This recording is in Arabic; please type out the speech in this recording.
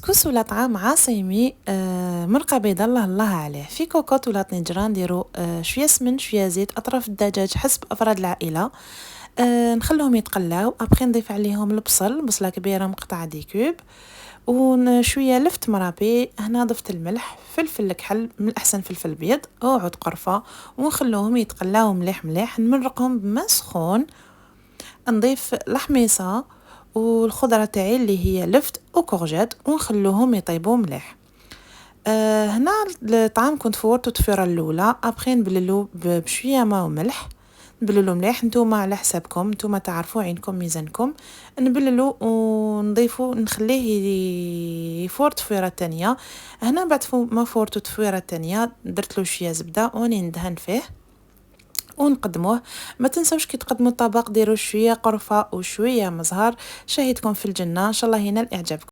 كسكس ولا طعام عاصمي مرقة بيضاء الله عليه. في كوكوط ولا طنجرة نديرو شوية سمن شوية زيت أطراف الدجاج حسب أفراد العائلة. نخلوهم يتقلاو ابخي نضيف عليهم البصل بصلة كبيرة مقطعة دي كوب وشوية لفت مرابي. هنا ضفت الملح فلفل الكحل من الأحسن فلفل بيض وعود قرفة ونخلوهم يتقلاو مليح مليح. نمرقهم بما سخون نضيف الحميصة والخضرة تاعي اللي هي لفت وكورجات ونخلوهم يطيبوا مليح. هنا الطعام كنت فورته التفيرة الأولى ابخي نبللو بشوية ماء وملح. نبللو مليح نتوما على حسابكم نتوما تعرفوا عينكم ميزانكم. نبللو ونضيفو نخليه يفور تفويرة تانية. هنا بعد ما فورتو تفويرة تانية درتلو شوية زبدة وني ندهن فيه ونقدموه. ما تنسوش كي تقدموا الطبق ديروا شويه قرفه وشويه مزهر. شهيتكم في الجنه ان شاء الله ينال اعجابكم.